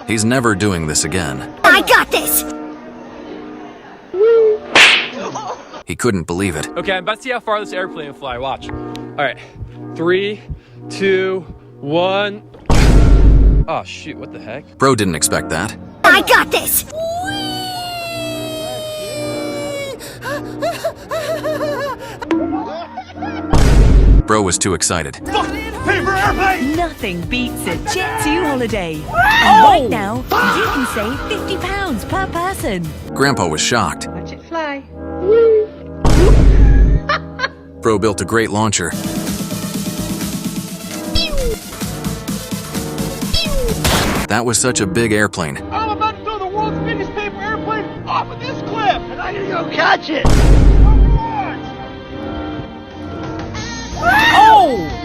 He's never doing this again. I got this! He couldn't believe it. Okay, I'm about to see how far this airplane will fly. Watch. All right, 3, 2, 1. Oh shoot, what the heck? Bro didn't expect that. I got this! Bro was too excited. Paper airplane! Nothing beats a Jet2 holiday. And right now, you can save £50 per person. Grandpa was shocked. Watch it fly. Bro built a great launcher. That was such a big airplane. I'm about to throw the world's biggest paper airplane off of this cliff! And I'm gonna go catch it! Oh!